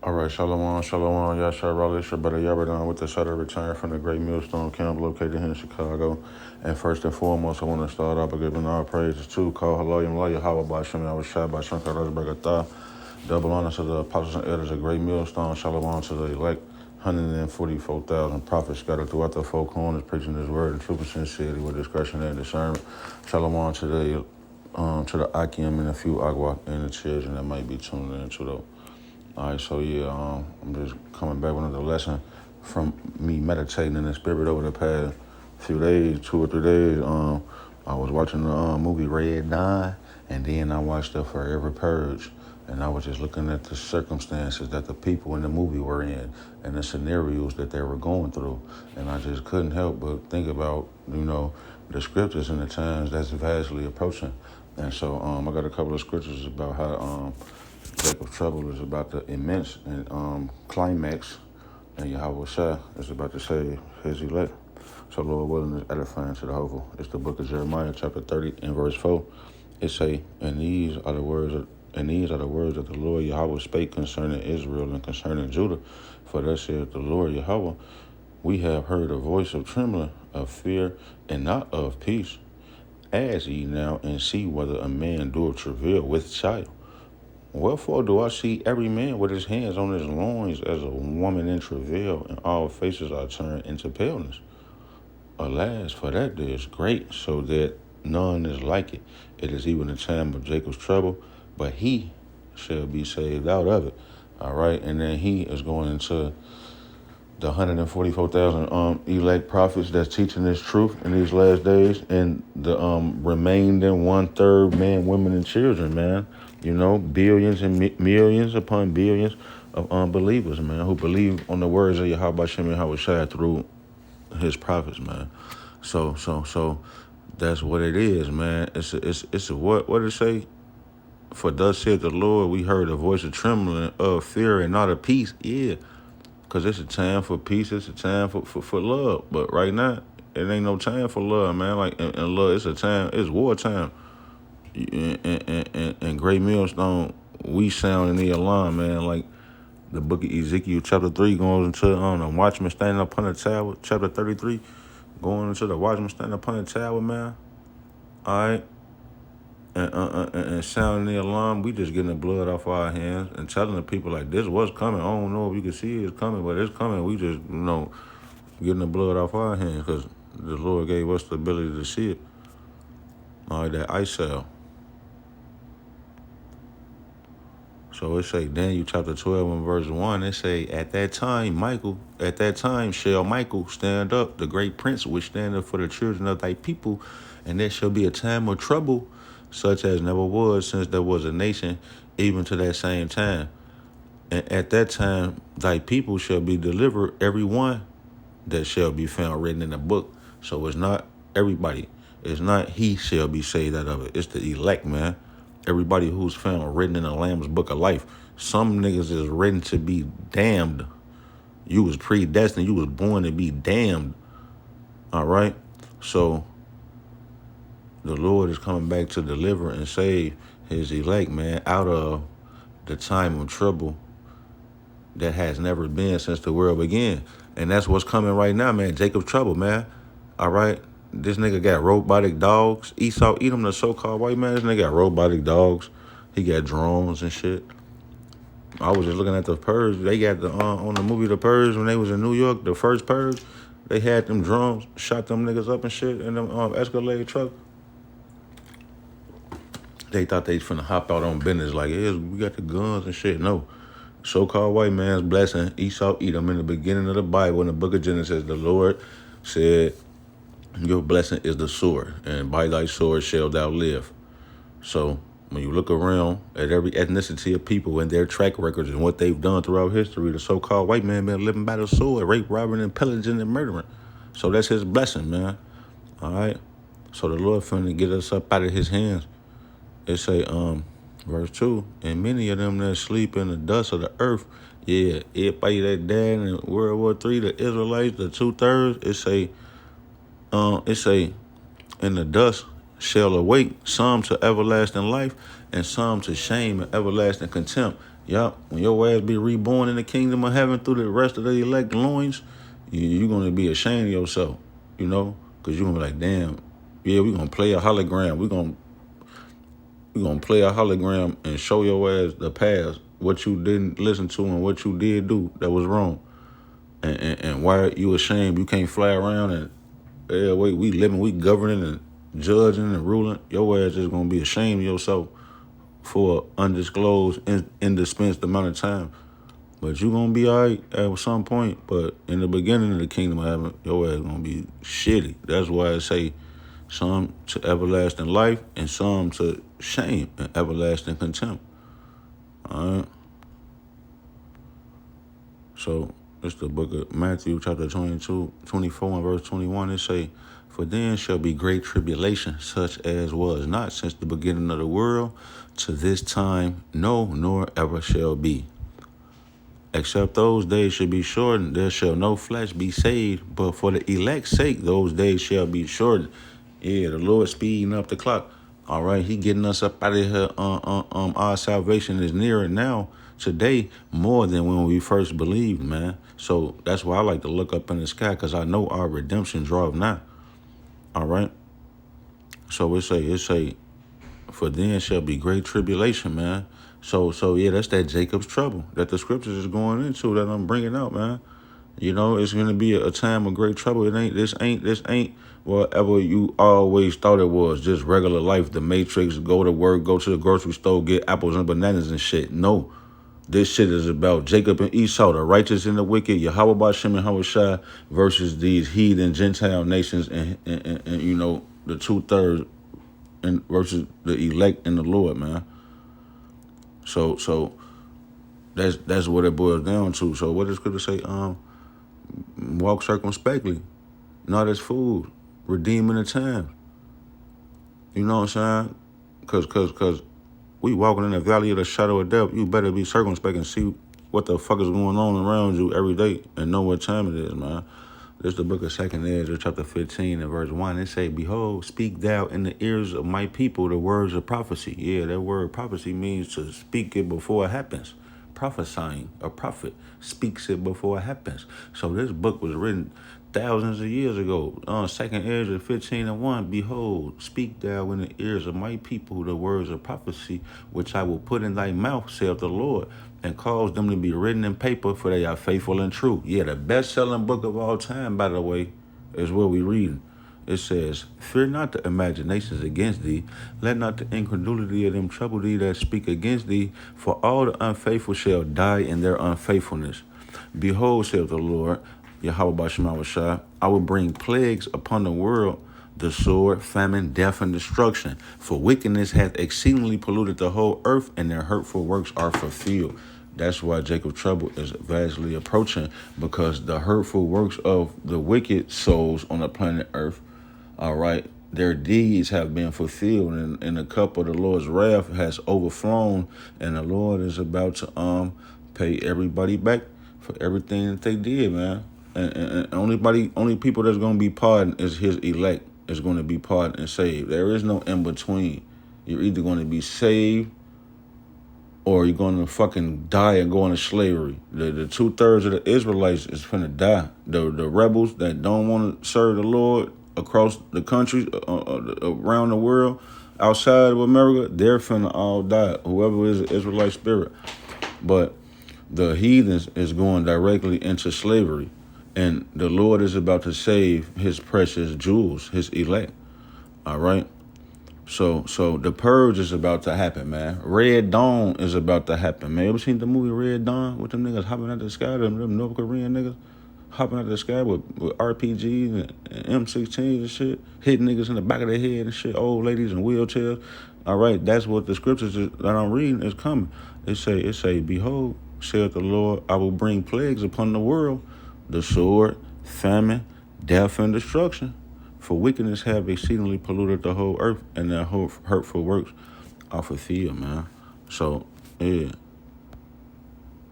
All right, Shalom, Shalom, Yashar Raleigh, Shabbat Yabadan with the Shutter return from the Great Millstone Camp located here in Chicago. And first and foremost, I want to start off by giving all praises to Call Haloyim Lawyer, Yahweh Bashem, Yahushua Bashem, Kadosh Bagatah. Double honor to the apostles and elders of Great Millstone, Shalom to the elect 144,000 prophets scattered throughout the four corners, preaching His word in truth and sincerity with discretion and discernment. Shalom to the Akim and a few Agua and the children that might be tuning in to those. All right, so yeah, I'm just coming back with another lesson from me meditating in the spirit over the past few days, 2 or 3 days. I was watching the movie Red Dawn, and then I watched the Forever Purge, and I was just looking at the circumstances that the people in the movie were in and the scenarios that they were going through, and I just couldn't help but think about, the scriptures and the times that's vastly approaching. And so I got a couple of scriptures about how Jacob's trouble is about the immense and climax, and Yahweh Shah is about to save his elect. So Lord willing is edifying to the hopeful. It's the book of Jeremiah, chapter 30 and verse 4. It say, and these are the words that the Lord Yahweh spake concerning Israel and concerning Judah. For thus saith the Lord Yahweh, we have heard a voice of trembling, of fear, and not of peace. Ask ye now and see whether a man doeth travail with child. Wherefore do I see every man with his hands on his loins as a woman in travail, and all faces are turned into paleness? Alas, for that day is great, so that none is like it. It is even the time of Jacob's trouble, but he shall be saved out of it. All right, and then he is going into the 144,000 elect prophets that's teaching this truth in these last days, and the remaining 1/3 men, women, and children, man. Billions and millions upon billions of unbelievers, man, who believe on the words of Yahweh Shem and Yahushua through his prophets, man. So that's what it is, man. It's a what did it say? For thus said the Lord, we heard a voice of trembling, of fear, and not of peace. Yeah, because it's a time for peace. It's a time for love. But right now, it ain't no time for love, man. Like, and love, it's wartime. And Great Millstone, we sounding the alarm, man. Like the book of Ezekiel, chapter 3, going into the watchman standing upon the tower, chapter 33, going into the watchman standing upon the tower, man. All right. And sounding the alarm, we just getting the blood off our hands and telling the people like this what's coming. I don't know if you can see it's coming, but it's coming. We just, getting the blood off our hands because the Lord gave us the ability to see it. All right, that ice cell. So it say Daniel chapter 12 and verse 1, it say, at that time shall Michael stand up, the great prince which standeth for the children of thy people, and there shall be a time of trouble, such as never was since there was a nation, even to that same time. And at that time thy people shall be delivered, every one that shall be found written in the book. So it's not everybody. It's not he shall be saved out of it. It's the elect, man. Everybody who's found written in the Lamb's book of life. Some niggas is written to be damned. You was predestined. You was born to be damned. All right? So the Lord is coming back to deliver and save his elect, man, out of the time of trouble that has never been since the world began. And that's what's coming right now, man. Jacob's trouble, man. All right? This nigga got robotic dogs. Esau Edom, the so-called white man, this nigga got robotic dogs. He got drones and shit. I was just looking at the Purge. They got the on the movie The Purge when they was in New York, the first Purge. They had them drones, shot them niggas up and shit in them Escalade truck. They thought they finna hop out on business like, yeah, we got the guns and shit. No. So-called white man's blessing Esau Edom in the beginning of the Bible in the book of Genesis. The Lord said, your blessing is the sword, and by thy sword shalt thou live. So when you look around at every ethnicity of people and their track records and what they've done throughout history, the so-called white man been living by the sword, rape, robbing, and pillaging and murdering. So that's his blessing, man. All right? So the Lord finna get us up out of his hands. It say, verse 2, and many of them that sleep in the dust of the earth, yeah, everybody that died in World War III, the Israelites, the 2/3, it say, in the dust, shall awake, some to everlasting life, and some to shame and everlasting contempt. Yup, when your ass be reborn in the kingdom of heaven through the rest of the elect loins, you're going to be ashamed of yourself, because you're going to be like, damn, yeah, we're going to play a hologram. We're gonna play a hologram and show your ass the past, what you didn't listen to and what you did do that was wrong. And why you ashamed you can't fly around and we living, we governing and judging and ruling. Your ass is gonna be ashamed of yourself for undisclosed, indispensed amount of time. But you gonna be alright at some point. But in the beginning of the kingdom of heaven, your ass gonna be shitty. That's why I say some to everlasting life and some to shame and everlasting contempt. All right. So it's the book of Matthew, chapter 22, 24, and verse 21. It say, "For then shall be great tribulation, such as was not since the beginning of the world to this time, no, nor ever shall be. Except those days should be shortened, there shall no flesh be saved, but for the elect's sake, those days shall be shortened." Yeah, the Lord speeding up the clock. All right, he getting us up out of here. Our salvation is nearer now, today, more than when we first believed, man. So that's why I like to look up in the sky, because I know our redemption draweth nigh. All right. So it say, for then shall be great tribulation, man. So yeah, that's that Jacob's trouble that the scriptures is going into that I'm bringing out, man. It's gonna be a time of great trouble. This ain't whatever you always thought it was. Just regular life, the Matrix, go to work, go to the grocery store, get apples and bananas and shit. No, this shit is about Jacob and Esau, the righteous and the wicked, Yahweh Bashem and Hawashai versus these heathen Gentile nations and the 2/3 and versus the elect and the Lord, man. So that's what it boils down to. So what does scripture say? Walk circumspectly, not as fools, redeeming the time. You know what I'm saying? Cause we walking in the valley of the shadow of death. You better be circumspect and see what the fuck is going on around you every day and know what time it is, man. This is the book of 2 Ezra, chapter 15 and verse 1. It say, "Behold, speak thou in the ears of my people the words of prophecy." Yeah, that word prophecy means to speak it before it happens. Prophesying, a prophet speaks it before it happens. So this book was written thousands of years ago. 2 Ezra 15 and 1. "Behold, speak thou in the ears of my people the words of prophecy, which I will put in thy mouth, saith the Lord, and cause them to be written in paper, for they are faithful and true." Yeah, the best-selling book of all time, by the way, is what we reading. It says, "Fear not the imaginations against thee. Let not the incredulity of them trouble thee that speak against thee. For all the unfaithful shall die in their unfaithfulness. Behold, saith the Lord, Yahweh Bashemawashah, I will bring plagues upon the world, the sword, famine, death, and destruction. For wickedness hath exceedingly polluted the whole earth, and their hurtful works are fulfilled." That's why Jacob's trouble is vastly approaching, because the hurtful works of the wicked souls on the planet Earth, all right, their deeds have been fulfilled, and the cup of the Lord's wrath has overflown, and the Lord is about to pay everybody back for everything that they did, man. And only people that's gonna be pardoned is his elect is going to be pardoned and saved. There is no in between. You're either going to be saved or you're going to fucking die and go into slavery. The 2/3 of the Israelites is finna die. The rebels that don't want to serve the Lord across the countries, around the world, outside of America, they're finna all die. Whoever is an Israelite spirit. But the heathens is going directly into slavery. And the Lord is about to save his precious jewels, his elect. All right? So the purge is about to happen, man. Red Dawn is about to happen, man. You ever seen the movie Red Dawn with them niggas hopping out the sky, them North Korean niggas hopping out the sky with RPGs and M16s and shit, hitting niggas in the back of their head and shit, old ladies in wheelchairs. All right, that's what the scriptures that I'm reading is coming. It say, "Behold, saith the Lord, I will bring plagues upon the world, the sword, famine, death, and destruction. For wickedness have exceedingly polluted the whole earth, and their whole hurtful works are fulfilled," man. So, yeah,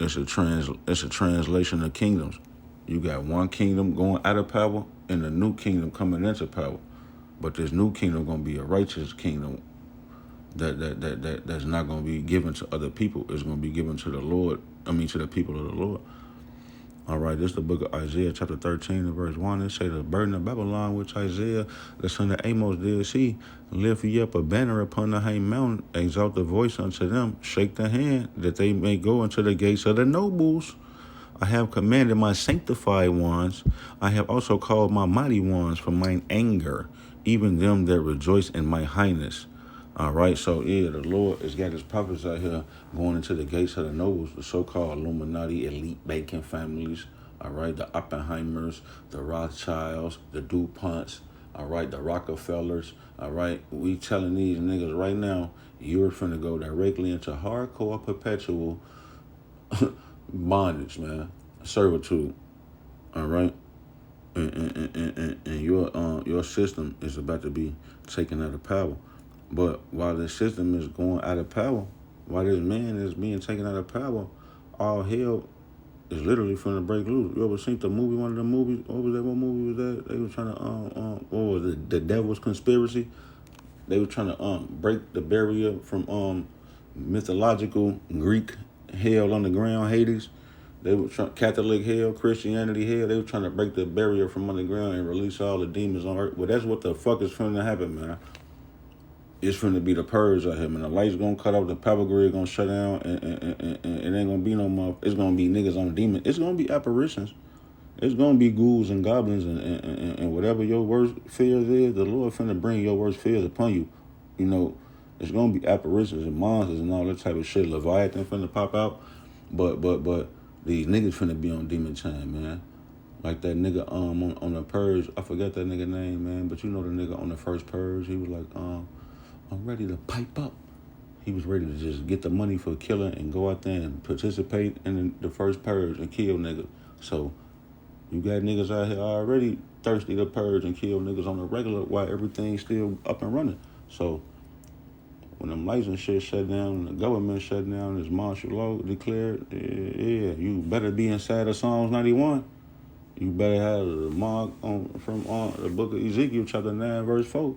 it's a translation of kingdoms. You got one kingdom going out of power, and a new kingdom coming into power. But this new kingdom gonna be a righteous kingdom that's not gonna be given to other people. It's gonna be given to the Lord. To the people of the Lord. All right, this is the book of Isaiah, chapter 13, and verse 1. It say, the burden of Babylon, which Isaiah, the son of Amos, did see, lift ye up a banner upon the high mountain, exalt the voice unto them, shake the hand, that they may go into the gates of the nobles. I have commanded my sanctified ones. I have also called my mighty ones from mine anger, even them that rejoice in my highness. All right, so yeah, the Lord has got his prophets out here going into the gates of the nobles, the so-called Illuminati elite banking families. All right, the Oppenheimers, the Rothschilds, the DuPonts. All right, the Rockefellers. All right, we telling these niggas right now, you're finna go directly into hardcore perpetual bondage, man, servitude. All right, and your system is about to be taken out of power. But while the system is going out of power, while this man is being taken out of power, all hell is literally finna break loose. You ever seen the movie? One of the movies? What was that? What movie was that? They were trying to what was it? The Devil's Conspiracy. They were trying to break the barrier from mythological Greek hell on the ground, Hades. They were Catholic hell, Christianity hell. They were trying to break the barrier from underground and release all the demons on earth. Well, that's what the fuck is finna happen, man. It's finna be the purge out here, man. The lights gonna cut off, the power grid gonna shut down, and it ain't gonna be no more. It's gonna be niggas on demons. It's gonna be apparitions. It's gonna be ghouls and goblins and whatever your worst fears is. The Lord finna bring your worst fears upon you. You know, it's gonna be apparitions and monsters and all that type of shit. Leviathan finna pop out, but these niggas finna be on demon time, man. Like that nigga on the purge. I forgot that nigga name, man. But you know the nigga on the first purge. He was like I'm ready to pipe up. He was ready to just get the money for killing and go out there and participate in the first purge and kill niggas. So you got niggas out here already thirsty to purge and kill niggas on the regular while everything's still up and running. So when them lights and shit shut down and the government shut down, this martial law declared, yeah, you better be inside of Psalms 91. You better have the mark from the book of Ezekiel, chapter 9, verse 4.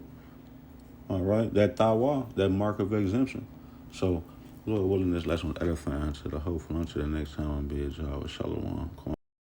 All right, that tawa, that mark of exemption. So, Lord willing, this lesson was edifying to the hopeful until the next time, be it y'all with Shalom.